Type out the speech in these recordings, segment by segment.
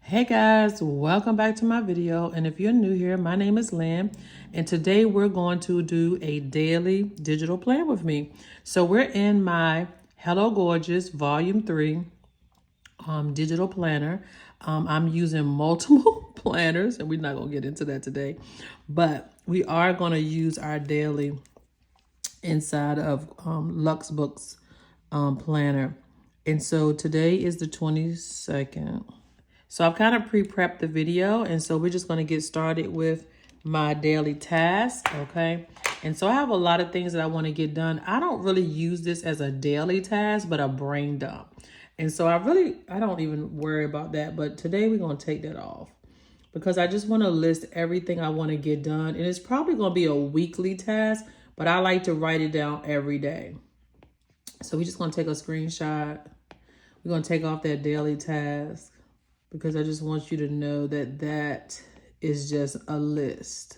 Hey guys, welcome back to my video. And if you're new here, my name is Lynn. And today we're going to do a daily digital plan with me. So we're in my Hello Gorgeous Volume 3 digital planner. I'm using multiple planners and we're not going to get into that today. But we are going to use our daily inside of LuxBook's planner. And so today is the 22nd. So I've kind of pre-prepped the video, and so we're just going to get started with my daily task, okay? And so I have a lot of things that I want to get done. I don't really use this as a daily task, but a brain dump. And so I don't even worry about that, but today we're going to take that off because I just want to list everything I want to get done. And it's probably going to be a weekly task, but I like to write it down every day. So we're just going to take a screenshot. We're going to take off that daily task, because I just want you to know that that is just a list.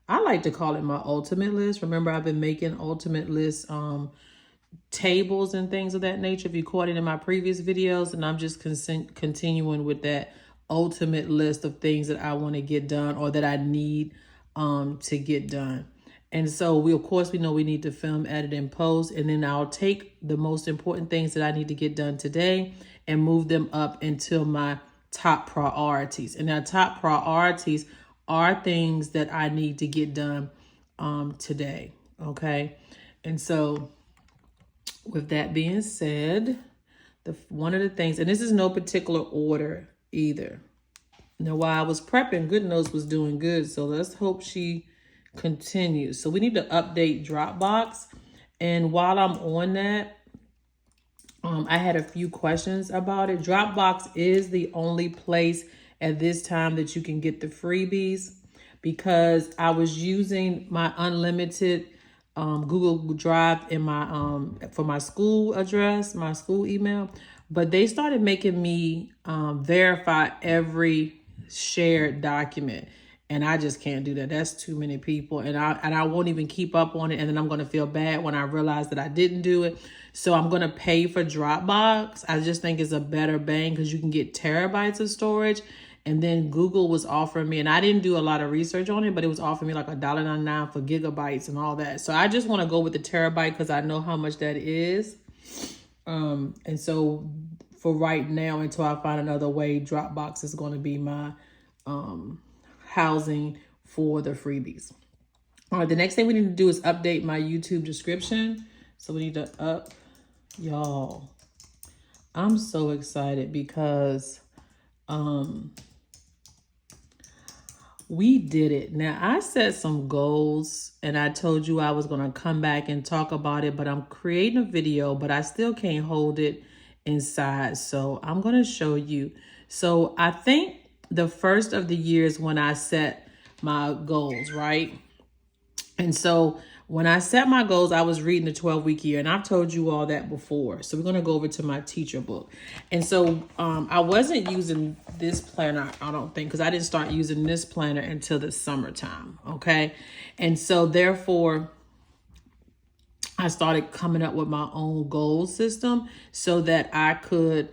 I like to call it my ultimate list. Remember, I've been making ultimate list tables and things of that nature. If you caught it in my previous videos, and I'm just continuing with that ultimate list of things that I want to get done or that I need to get done. And so we know we need to film, edit, and post. And then I'll take the most important things that I need to get done today and move them up into my top priorities. And our top priorities are things that I need to get done today. Okay. And so with that being said, one of the things, and this is no particular order either. Now, while I was prepping, GoodNotes was doing good. So let's hope she continues. So we need to update Dropbox. And while I'm on that, I had a few questions about it. Dropbox is the only place at this time that you can get the freebies, because I was using my unlimited Google Drive in my for my school address, my school email, but they started making me verify every shared document. And I just can't do that. That's too many people. And I won't even keep up on it. And then I'm going to feel bad when I realize that I didn't do it. So I'm going to pay for Dropbox. I just think it's a better bang because you can get terabytes of storage. And then Google was offering me, and I didn't do a lot of research on it, but it was offering me like $1.99 for gigabytes and all that. So I just want to go with the terabyte because I know how much that is. And so for right now, until I find another way, Dropbox is going to be my housing for the freebies. All right, the next thing we need to do is update my YouTube description. So we need to y'all, I'm so excited because we did it. Now, I set some goals and I told you I was going to come back and talk about it, but I'm creating a video, but I still can't hold it inside. So I'm going to show you. So I think the first of the years when I set my goals, right? And so when I set my goals, I was reading the 12-week year, and I've told you all that before. So we're going to go over to my teacher book. And so I wasn't using this planner, I don't think, because I didn't start using this planner until the summertime. Okay. And so therefore, I started coming up with my own goal system so that I could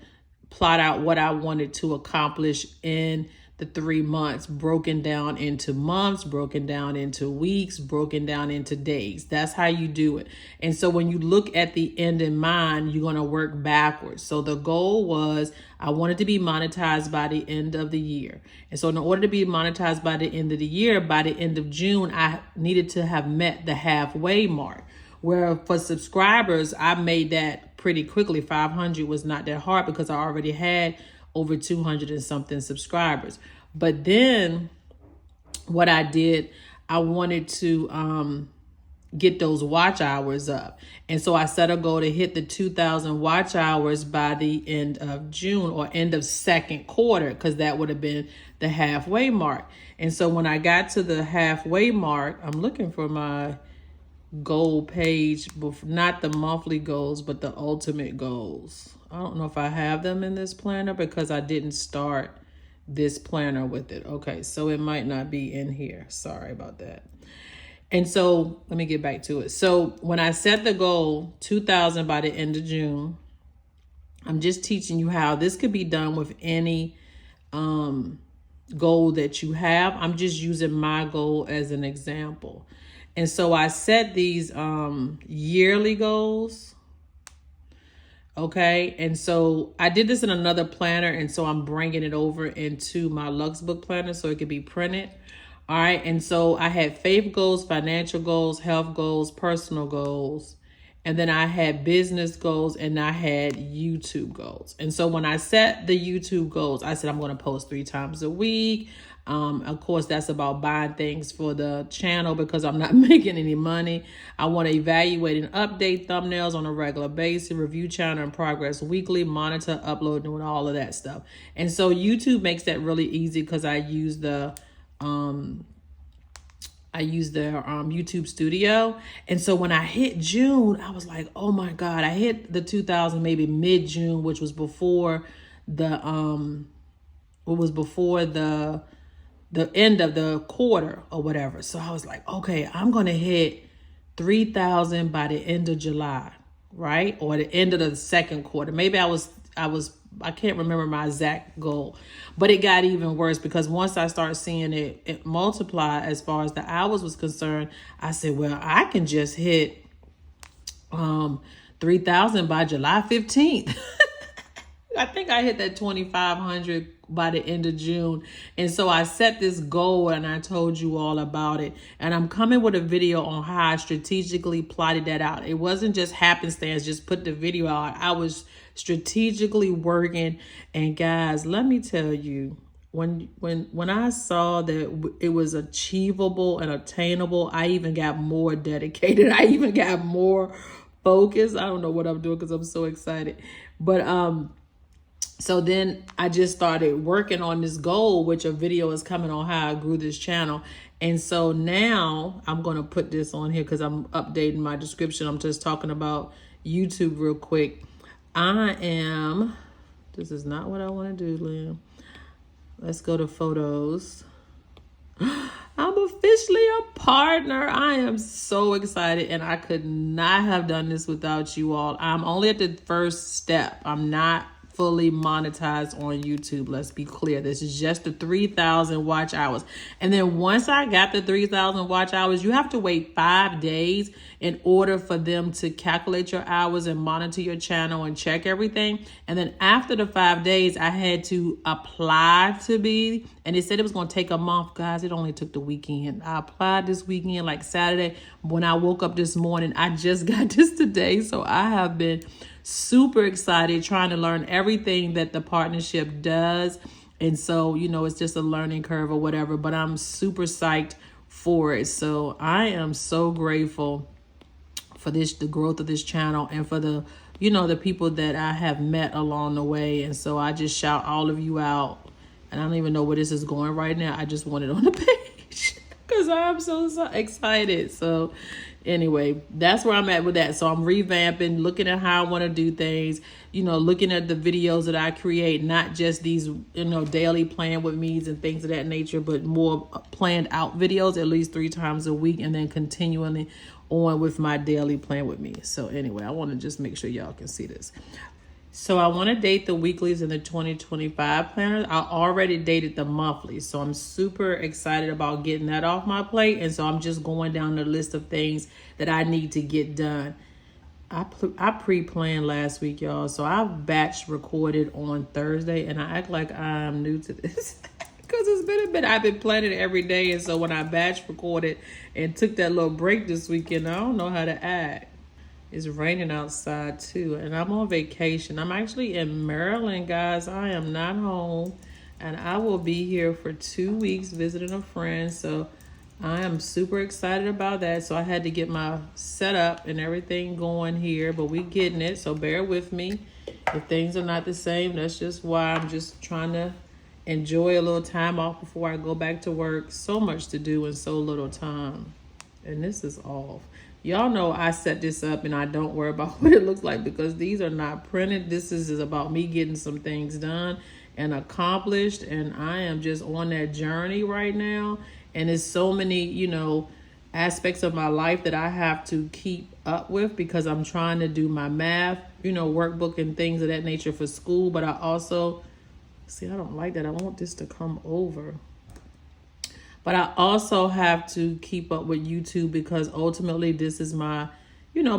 plot out what I wanted to accomplish in the 3 months, broken down into months, broken down into weeks, broken down into days. That's how you do it. And so when you look at the end in mind, you're going to work backwards. So the goal was I wanted to be monetized by the end of the year. And so in order to be monetized by the end of the year, by the end of June, I needed to have met the halfway mark. Where for subscribers, I made that pretty quickly. 500 was not that hard because I already had over 200 and something subscribers. But then what I did, I wanted to get those watch hours up. And so I set a goal to hit the 2,000 watch hours by the end of June or end of second quarter, because that would have been the halfway mark. And so when I got to the halfway mark, I'm looking for my goal page, not the monthly goals, but the ultimate goals. I don't know if I have them in this planner because I didn't start this planner with it. Okay, so it might not be in here. Sorry about that. And so let me get back to it. So when I set the goal, 2,000 by the end of June, I'm just teaching you how this could be done with any goal that you have. I'm just using my goal as an example. And so I set these yearly goals. Okay. And so I did this in another planner. And so I'm bringing it over into my LuxBook planner so it could be printed. All right. And so I had faith goals, financial goals, health goals, personal goals. And then I had business goals and I had YouTube goals. And so when I set the YouTube goals, I said I'm going to post 3 times a week. Of course, that's about buying things for the channel because I'm not making any money. I want to evaluate and update thumbnails on a regular basis, review channel and progress weekly, monitor, upload, doing all of that stuff. And so YouTube makes that really easy because I use the YouTube Studio. And so when I hit June, I was like, oh my God, I hit the 2000 maybe mid-June, which was before the end of the quarter or whatever. So I was like, okay, I'm going to hit 3,000 by the end of July, right? Or the end of the second quarter. Maybe I can't remember my exact goal, but it got even worse because once I started seeing it multiply as far as the hours was concerned, I said, well, I can just hit 3,000 by July 15th. I think I hit that 2,500 by the end of June. And so I set this goal and I told you all about it. And I'm coming with a video on how I strategically plotted that out. It wasn't just happenstance, just put the video out. I was strategically working. And guys, let me tell you, when I saw that it was achievable and attainable, I even got more dedicated. I even got more focused. I don't know what I'm doing because I'm so excited. But so then I just started working on this goal, which a video is coming on how I grew this channel. And so now I'm going to put this on here because I'm updating my description. I'm just talking about YouTube real quick. This is not what I want to do, Liam. Let's go to photos. I'm officially a partner. I am so excited and I could not have done this without you all. I'm only at the first step. I'm not fully monetized on YouTube. Let's be clear. This is just the 3,000 watch hours. And then once I got the 3,000 watch hours, you have to wait 5 days in order for them to calculate your hours and monitor your channel and check everything. And then after the 5 days, I had to apply to be, and it said it was going to take a month. Guys, it only took the weekend. I applied this weekend, like Saturday. When I woke up this morning, I just got this today. So I have been super excited trying to learn everything that the partnership does. And so, you know, it's just a learning curve or whatever, but I'm super psyched for it. So I am so grateful for the growth of this channel and for the people that I have met along the way. And so I just shout all of you out. And I don't even know where this is going right now. I just want it on the page because I'm so excited. So anyway, that's where I'm at with that. So I'm revamping, looking at how I want to do things, looking at the videos that I create, not just these, daily plan with me's and things of that nature, but more planned out videos at least 3 times a week and then continually on with my daily plan with me. So anyway, I want to just make sure y'all can see this. So I want to date the weeklies in the 2025 planners. I already dated the monthlies. So I'm super excited about getting that off my plate. And so I'm just going down the list of things that I need to get done. I pre-planned last week, y'all. So I batch recorded on Thursday and I act like I'm new to this because it's been a bit. I've been planning it every day. And so when I batch recorded and took that little break this weekend, I don't know how to act. It's raining outside too, and I'm on vacation. I'm actually in Maryland, guys. I am not home, and I will be here for 2 weeks visiting a friend. So I am super excited about that. So I had to get my setup and everything going here, but we getting it. So bear with me. If things are not the same, that's just why. I'm just trying to enjoy a little time off before I go back to work. So much to do in so little time, and this is off. Y'all know I set this up and I don't worry about what it looks like because these are not printed. This is about me getting some things done and accomplished. And I am just on that journey right now. And there's so many, aspects of my life that I have to keep up with because I'm trying to do my math, workbook and things of that nature for school. But I also See, I don't like that. I want this to come over. But I also have to keep up with YouTube because ultimately this is my,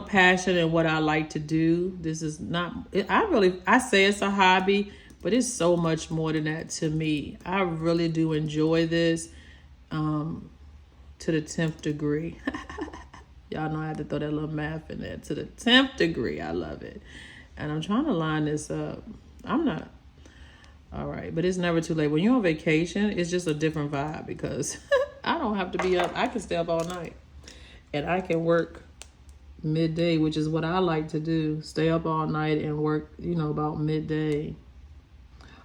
passion and what I like to do. This is not, I say it's a hobby, but it's so much more than that to me. I really do enjoy this to the 10th degree. Y'all know I had to throw that little math in there. To the 10th degree, I love it. And I'm trying to line this up. I'm not. All right, but it's never too late. When you're on vacation, it's just a different vibe because I don't have to be up. I can stay up all night. And I can work midday, which is what I like to do. Stay up all night and work, about midday.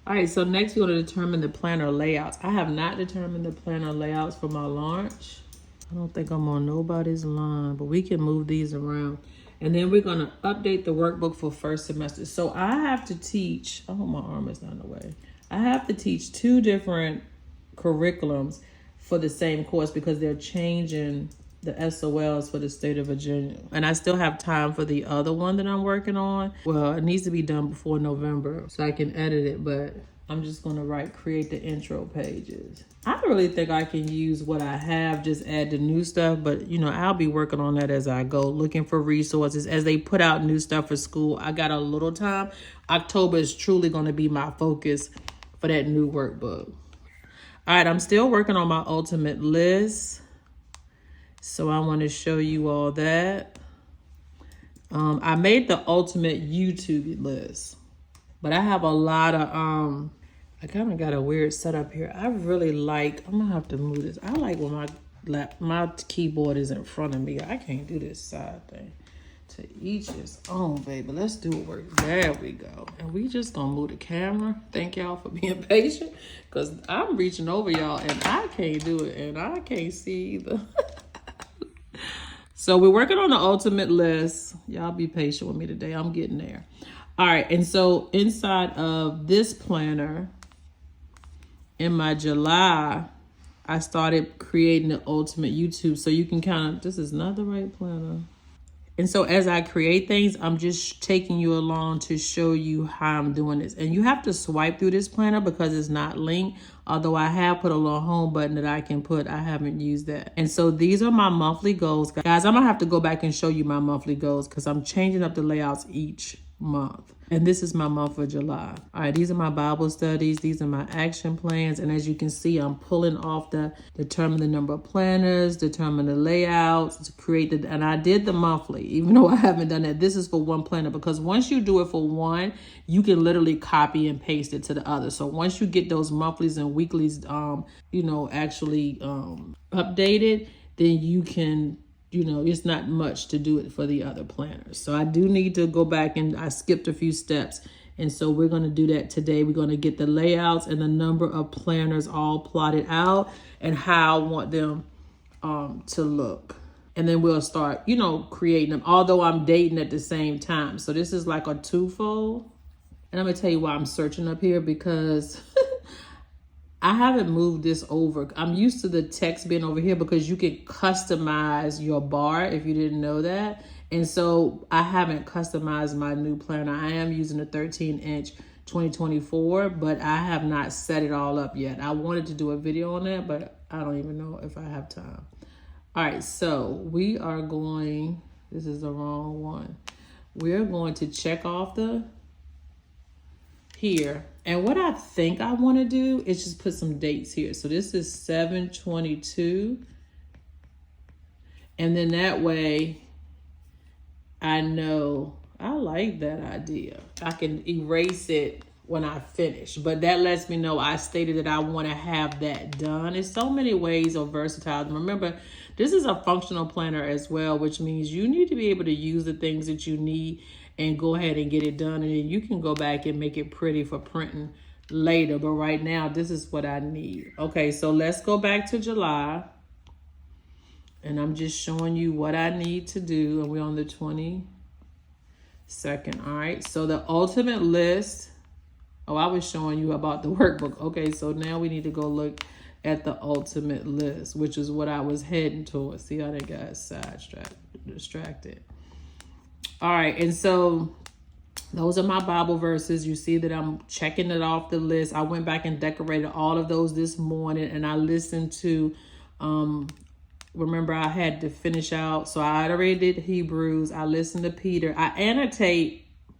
All right, so next we're going to determine the planner layouts. I have not determined the planner layouts for my launch. I don't think I'm on nobody's line, but we can move these around. And then we're going to update the workbook for first semester. So I have to teach, I hope my arm is not in the way. I have to teach 2 different curriculums for the same course because they're changing the SOLs for the state of Virginia. And I still have time for the other one that I'm working on. Well, it needs to be done before November so I can edit it, but I'm just going to create the intro pages. I really think I can use what I have, just add the new stuff, but I'll be working on that as I go, looking for resources. As they put out new stuff for school, I got a little time. October is truly going to be my focus for that new workbook. All right, I'm still working on my ultimate list. So I want to show you all that. I made the ultimate YouTube list, but I have a lot of, I kind of got a weird setup here. I really like, I'm gonna have to move this. I like when my keyboard is in front of me. I can't do this side thing. To each his own, baby. Let's do it work. There we go. And we just gonna move the camera. Thank y'all for being patient because I'm reaching over y'all and I can't do it and I can't see either. So we're working on the ultimate list. Y'all be patient with me today. I'm getting there. All right, and so inside of this planner, in my July, I started creating the ultimate YouTube. So you can kind of, this is not the right planner. And so as I create things, I'm just taking you along to show you how I'm doing this. And you have to swipe through this planner because it's not linked. Although I have put a little home button that I can put, I haven't used that. And so these are my monthly goals. Guys, I'm gonna have to go back and show you my monthly goals because I'm changing up the layouts each month. And this is my month for July. All right, these are my Bible studies. These are my action plans. And as you can see, I'm pulling off the determine the number of planners, determine the layouts, to create the, and I did the monthly, even though I haven't done that. This is for one planner because once you do it for one, you can literally copy and paste it to the other. So once you get those monthlies and weeklies, actually updated, then you can, it's not much to do it for the other planners. So I do need to go back and I skipped a few steps. And so we're going to do that today. We're going to get the layouts and the number of planners all plotted out and how I want them to look. And then we'll start, creating them, although I'm dating at the same time. So this is like a twofold. And I'm going to tell you why I'm searching up here because I haven't moved this over. I'm used to the text being over here because you can customize your bar if you didn't know that. And so I haven't customized my new planner. I am using a 13-inch 2024, but I have not set it all up yet. I wanted to do a video on that, but I don't even know if I have time. All right, so we are going, this is the wrong one. We're going to check off the here. And what I think I want to do is just put some dates here. So this is 7/22. And then that way I know, I like that idea. I can erase it when I finish, but that lets me know I stated that I want to have that done. There's so many ways of versatile. Remember, this is a functional planner as well, which means you need to be able to use the things that you need and go ahead and get it done. And then you can go back and make it pretty for printing later. But right now, this is what I need. Okay, so let's go back to July. And I'm just showing you what I need to do. And we're on the 22nd. All right, so the ultimate list. Oh, I was showing you about the workbook. Okay, so now we need to go look at the ultimate list, which is what I was heading towards. See how they got distracted. All right, and so Those are my Bible verses. You see that I'm checking it off the list. I went back and decorated all of those this morning, and I listened to, remember I had to finish out. So I already did Hebrews. I listened to Peter. I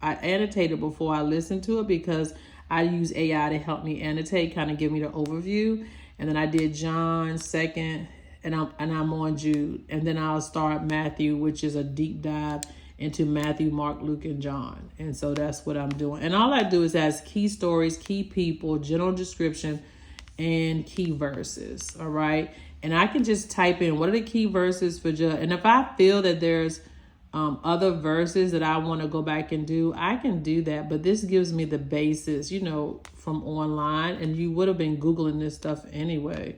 annotated before I listened to it because I use AI to help me annotate, kind of give me the overview. And then I did John 2nd, and I'm on Jude. And then I'll start Matthew, which is a deep dive into Matthew, Mark, Luke, and John. And so that's what I'm doing. And all I do is ask key stories, key people, general description, and key verses. All right. And I can just type in what are the key verses for just, and if I feel that there's other verses that I want to go back and do, I can do that. But this gives me the basis, from online, and you would have been Googling this stuff anyway.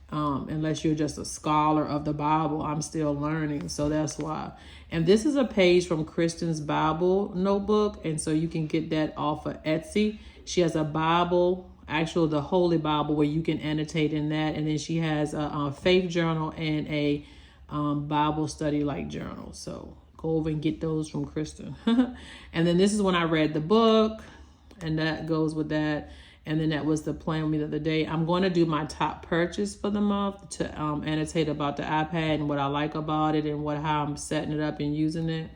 Unless you're just a scholar of the Bible. I'm still learning, so that's why. And this is a page from Kristen's Bible notebook, and so you can get that off of Etsy. She has a Bible, the Holy Bible, where you can annotate in that, and then she has a faith journal and a Bible study like journal. So go over and get those from Kristen. And then this is when I read the book, and that goes with that. And then that was the plan with me the other day. I'm going to do my top purchase for the month to annotate about the iPad and what I like about it and how I'm setting it up and using it.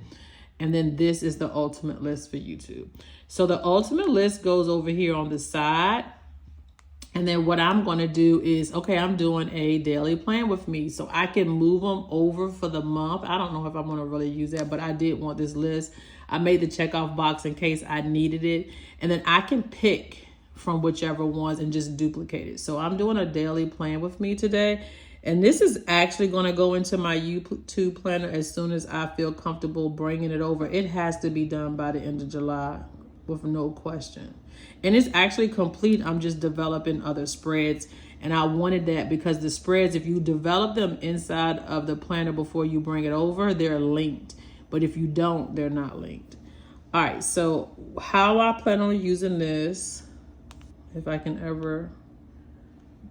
And then this is the ultimate list for YouTube. So the ultimate list goes over here on the side. And then what I'm going to do is, I'm doing a daily plan with me. So I can move them over for the month. I don't know if I'm going to really use that, but I did want this list. I made the checkoff box in case I needed it. And then I can pick from whichever ones and just duplicate it. So I'm doing a daily plan with me today. And this is actually going to go into my YouTube planner as soon as I feel comfortable bringing it over. It has to be done by the end of July with no question. And it's actually complete. I'm just developing other spreads. And I wanted that because the spreads, if you develop them inside of the planner before you bring it over, they're linked. But if you don't, they're not linked. All right, so how I plan on using this, if I can ever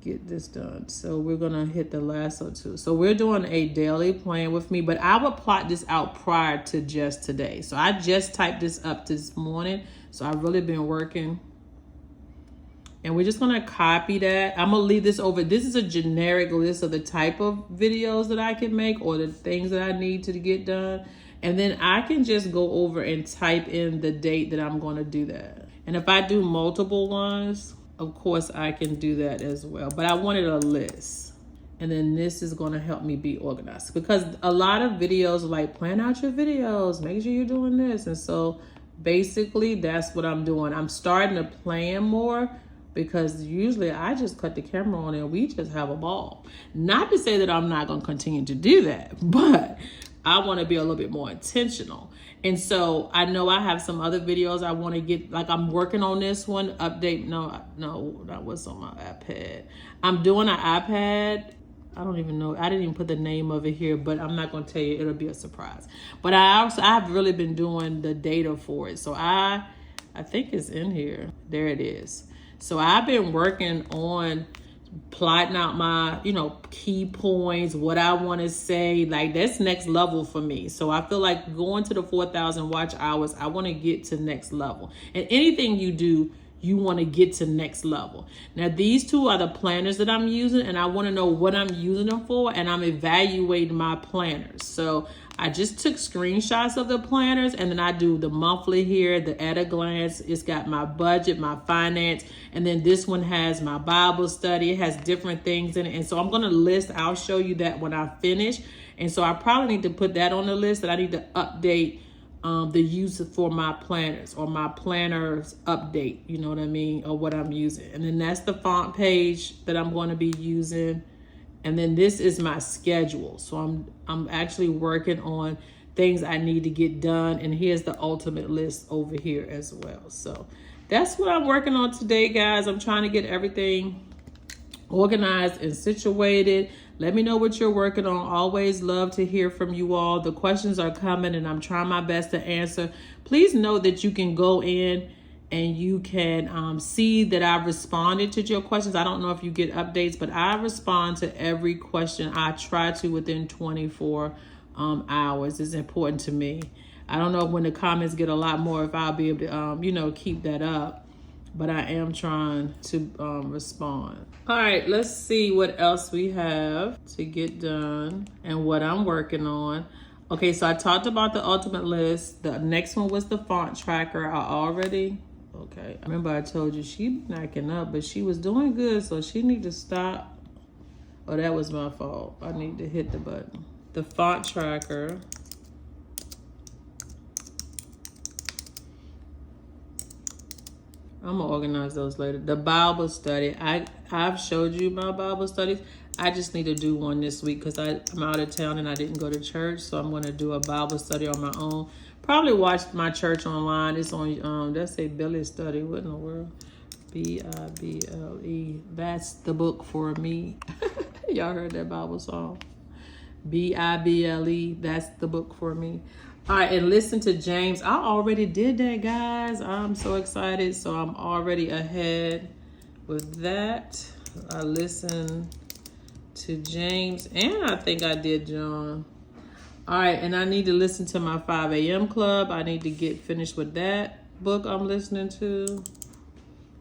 get this done. So we're gonna hit the lasso too. So we're doing a daily plan with me, but I would plot this out prior to just today. So I just typed this up this morning. So I've really been working. And we're just gonna copy that. I'm gonna leave this over. This is a generic list of the type of videos that I can make or the things that I need to get done. And then I can just go over and type in the date that I'm gonna do that. And if I do multiple ones, of course I can do that as well. But I wanted a list. And then this is going to help me be organized. Because a lot of videos like plan out your videos, make sure you're doing this. And so basically that's what I'm doing. I'm starting to plan more because usually I just cut the camera on and we just have a ball. Not to say that I'm not going to continue to do that, but I want to be a little bit more intentional. And so I know I have some other videos I want to get, like I'm working on this one, update. No, that was on my iPad. I'm doing an iPad. I don't even know. I didn't even put the name of it here, but I'm not going to tell you. It'll be a surprise. But I've really been doing the data for it. So I think it's in here. There it is. So I've been working on plotting out my, key points, what I want to say. Like that's next level for me. So I feel like going to the 4,000 watch hours, I want to get to next level. And anything you do, you want to get to next level. Now, these two are the planners that I'm using, and I want to know what I'm using them for, and I'm evaluating my planners. So I just took screenshots of the planners, and then I do the monthly here, the at a glance. It's got my budget, my finance, and then this one has my Bible study. It has different things in it. And so I'm going to list, I'll show you that when I finish. And so I probably need to put that on the list, that I need to update the use for my planners or my planners update, you know what I mean, or what I'm using. And then that's the font page that I'm going to be using. And then this is my schedule. So I'm actually working on things I need to get done. And here's the ultimate list over here as well. So that's what I'm working on today, guys. I'm trying to get everything organized and situated. Let me know what you're working on. Always love to hear from you all. The questions are coming and I'm trying my best to answer. Please know that you can go in and you can see that I've responded to your questions. I don't know if you get updates, but I respond to every question. I try to within 24 hours. It's important to me. I don't know when the comments get a lot more if I'll be able to, you know, keep that up. But I am trying to respond. All right, let's see what else we have to get done and what I'm working on. Okay, so I talked about the ultimate list. The next one was the font tracker. Okay, remember I told you she been acting up, but she was doing good, so she need to stop. Oh, that was my fault. I need to hit the button. The font tracker. I'm gonna organize those later. The Bible study. I've showed you my Bible studies. I just need to do one this week because I'm out of town and I didn't go to church. So I'm gonna do a Bible study on my own. Probably watch my church online. It's on that's a Billy study. What in the world? Bible. That's the book for me. Y'all heard that Bible song? Bible. That's the book for me. All right, and listen to James. I already did that, guys. I'm so excited. So I'm already ahead with that. I listened to James, and I think I did John. All right, and I need to listen to my 5 a.m. club. I need to get finished with that book I'm listening to.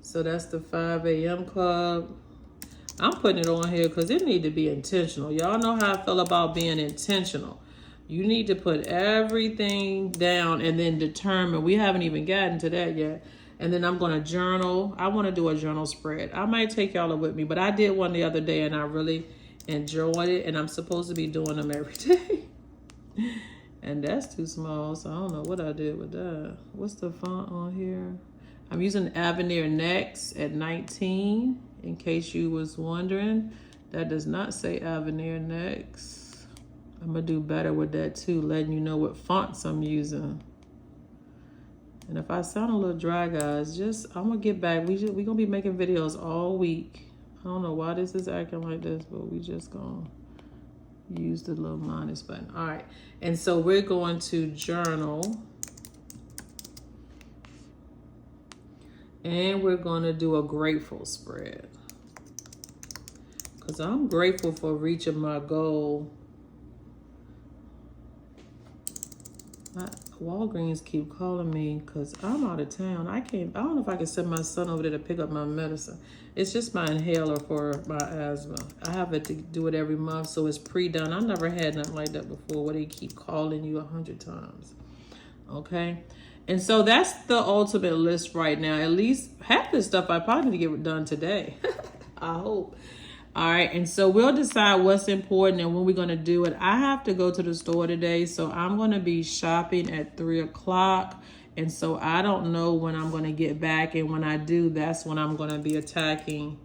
So that's the 5 a.m. club. I'm putting it on here because it need to be intentional. Y'all know how I feel about being intentional. You need to put everything down and then determine. We haven't even gotten to that yet. And then I'm going to journal. I want to do a journal spread. I might take y'all with me, but I did one the other day and I really enjoyed it. And I'm supposed to be doing them every day. And that's too small, so I don't know what I did with that. What's the font on here? I'm using Avenir Next at 19, in case you was wondering. That does not say Avenir Next. I'm gonna do better with that too, letting you know what fonts I'm using. And if I sound a little dry, guys, I'm gonna get back. We gonna be making videos all week. I don't know why this is acting like this, but we just gonna use the little minus button. All right, and so we're going to journal. And we're gonna do a grateful spread. Because I'm grateful for reaching my goal. Walgreens keep calling me because I'm out of town. I don't know if I can send my son over there to pick up my medicine. It's just my inhaler for my asthma. I have to do it every month, so it's pre-done. I never had nothing like that before where they keep calling you 100 times. Okay? And so that's the ultimate list right now. At least half this stuff I probably need to get done today. I hope. All right, and so we'll decide what's important and when we're going to do it. I have to go to the store today, so I'm going to be shopping at 3 o'clock. And so I don't know when I'm going to get back. And when I do, that's when I'm going to be attacking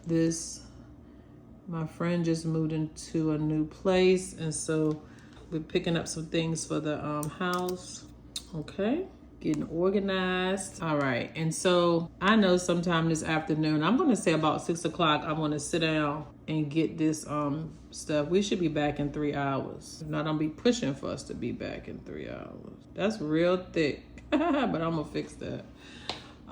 this. My friend just moved into a new place, and so we're picking up some things for the house. Okay. Getting organized. All right, and so I know sometime this afternoon, I'm gonna say about 6 o'clock, I'm gonna sit down and get this stuff. We should be back in 3 hours. If not, I'll be pushing for us to be back in 3 hours. That's real thick, but I'm gonna fix that.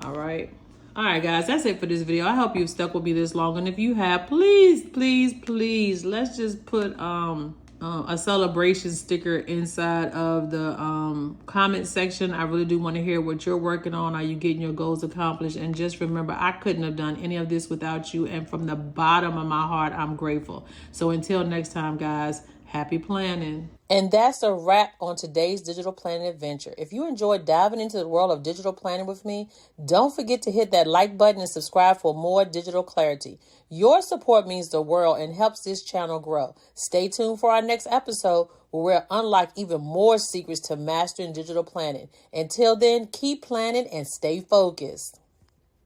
All right, guys, that's it for this video. I hope you've stuck with me this long, and if you have, please, let's just put a celebration sticker inside of the comment section. I really do want to hear what you're working on. Are you getting your goals accomplished? And just remember, I couldn't have done any of this without you. And from the bottom of my heart, I'm grateful. So until next time, guys, happy planning. And that's a wrap on today's digital planning adventure. If you enjoyed diving into the world of digital planning with me, don't forget to hit that like button and subscribe for more digital clarity. Your support means the world and helps this channel grow. Stay tuned for our next episode where we'll unlock even more secrets to mastering digital planning. Until then, keep planning and stay focused.